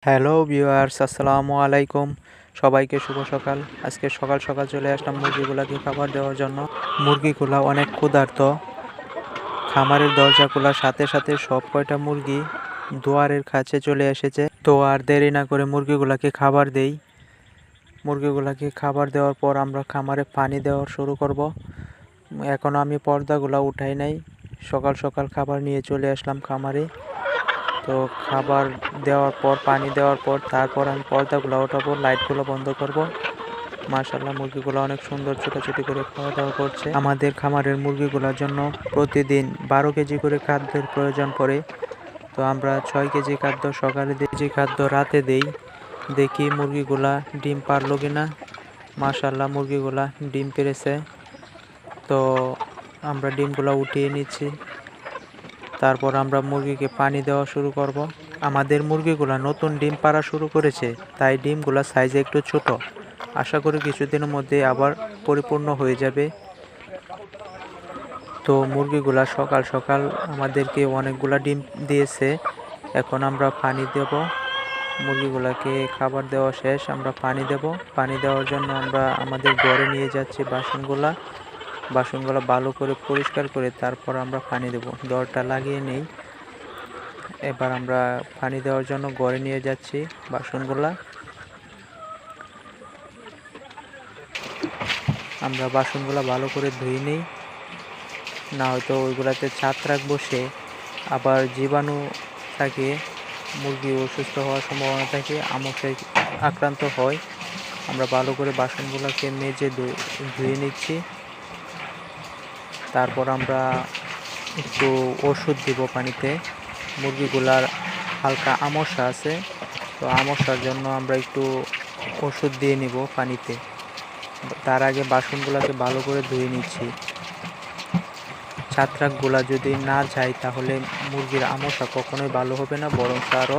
Hello viewers, আসসালামু আলাইকুম। সবাইকে শুভ সকাল। আজকে সকাল সকাল চলে আসলাম মুরগিগুলাকে খাবার দেওয়ার জন্য। মুরগিগুলা অনেক ক্ষুধার্ত। খামারের দরজা খোলার সাথে সাথে সব কয়টা মুরগি দুয়ারের কাছে চলে এসেছে। তো আর দেরি না করে মুরগিগুলাকে খাবার দেই। মুরগিগুলাকে খাবার দেওয়ার পর আমরা খামারে পানি দেওয়া শুরু করব। এখনও আমি পর্দাগুলা উঠাই নাই। সকাল সকাল খাবার নিয়ে চলে আসলাম খামারে। তো খাবার দেওয়ার পর, পানি দেওয়ার পর তারপর আমি পর্দাগুলো ওঠাবো, লাইটগুলো বন্ধ করব। মাশাআল্লাহ, মুরগিগুলো অনেক সুন্দর ছোটাছুটি করে খাওয়া দাওয়া করছে। আমাদের খামারের মুরগিগুলোর জন্য প্রতিদিন 12 কেজি করে খাদ্যের প্রয়োজন পড়ে। তো আমরা 6 কেজি খাদ্য সকালে দিই, কেজি খাদ্য রাতে দেই। দেখি মুরগিগুলা ডিম পারলো কিনা। মাশাআল্লাহ, মুরগিগুলা ডিম পেড়েছে। তো আমরা ডিমগুলো উঠিয়ে নিচ্ছি। তারপর আমরা মুরগিকে পানি দেওয়া শুরু করব। আমাদের মুরগিগুলা নতুন ডিম পাড়া শুরু করেছে, তাই ডিমগুলা সাইজে একটু ছোট। আশা করি কিছুদিনের মধ্যে আবার পরিপূর্ণ হয়ে যাবে। তো মুরগিগুলা সকাল সকাল আমাদেরকে অনেকগুলা ডিম দিয়েছে। এখন আমরা পানি দেব। মুরগিগুলাকে খাবার দেওয়া শেষ, আমরা পানি দেব। পানি দেওয়ার জন্য আমরা আমাদের ঘরে নিয়ে যাচ্ছি বাসনগুলো ভালো করে পরিষ্কার করে তারপর আমরা পানি দেব। দরটা লাগিয়ে নেই। এবার আমরা পানি দেওয়ার জন্য ঘরে নিয়ে যাচ্ছি বাসনগুলা। আমরা বাসনগুলা ভালো করে ধুয়ে নিই, না হয়তো ওইগুলাতে ছত্রাক বসে আবার জীবাণু থাকে, মুরগি অসুস্থ হওয়ার সম্ভাবনা থাকে, আমশায় আক্রান্ত হয়। আমরা ভালো করে বাসনগুলোকে মেজে ধুয়ে নিচ্ছি। তারপর আমরা একটু ওষুধ দিব পানিতে। মুরগিগুলার হালকা আমশা আছে, তো আমশার জন্য আমরা একটু ওষুধ দিয়ে নিব পানিতে। তার আগে বাসনগুলোকে ভালো করে ধুয়ে নিচ্ছি। ছত্রাকগুলা যদি না যায় তাহলে মুরগির আমশা কখনোই ভালো হবে না, বরং আরও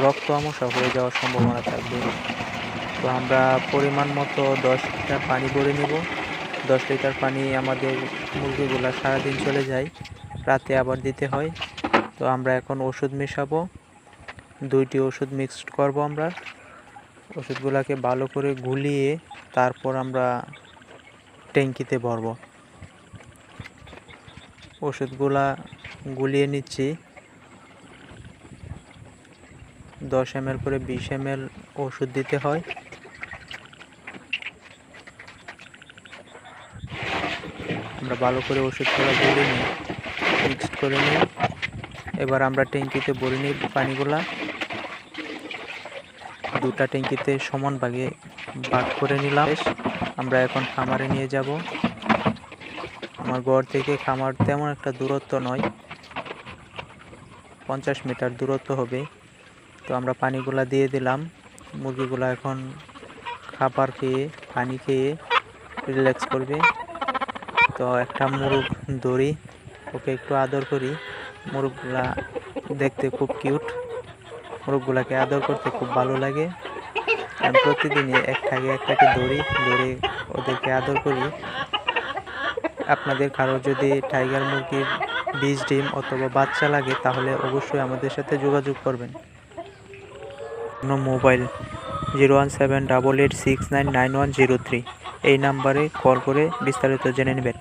রক্ত আমশা হয়ে যাওয়ার সম্ভাবনা থাকবে। তো আমরা পরিমাণ মতো 10 লিটার পানি ভরে নিব। 10 লিটার পানি আমাদের মুরগিগুলা সারাদিন চলে যায়, রাতে আবার দিতে হয়। তো আমরা এখন ওষুধ মেশাবো, 2টি ওষুধ মিক্সড করব। আমরা ওষুধগুলোকে ভালো করে গুলিয়ে তারপর আমরা ট্যাঙ্কিতে ভরব। ওষুধগুলা গুলিয়ে নিচ্ছি। 10 ml করে 20 ml ওষুধ দিতে হয়। আমরা ভালো করে ওষুধগুলো গুলিয়ে নিই, মিক্সড করে নিই। এবার আমরা ট্যাঙ্কিতে ভরে নিই পানিগুলা। 2টা ট্যাঙ্কিতে সমান ভাগে ভাগ করে নিলাম। আমরা এখন খামারে নিয়ে যাব। আমার ঘর থেকে খামার তেমন একটা দূরত্ব নয়, 50 মিটার দূরত্ব হবে। তো আমরা পানিগুলা দিয়ে দিলাম। মুরগিগুলা এখন খাবার খেয়ে, পানি খেয়ে রিল্যাক্স করবে। তো একটা মুরগ ধরি, ওকে একটু আদর করি। মুরগগুলা দেখতে খুব কিউট, মুরগগুলাকে আদর করতে খুব ভালো লাগে। আমি প্রতিদিনই একটাকে ধরে ওদেরকে আদর করি। আপনাদের কারো যদি টাইগার মুরগির বীজ ডিম অথবা বাচ্চা লাগে তাহলে অবশ্যই আমাদের সাথে যোগাযোগ করবেন। মোবাইল 01788699103 এই নাম্বারে কল করে বিস্তারিত জেনে নেবেন।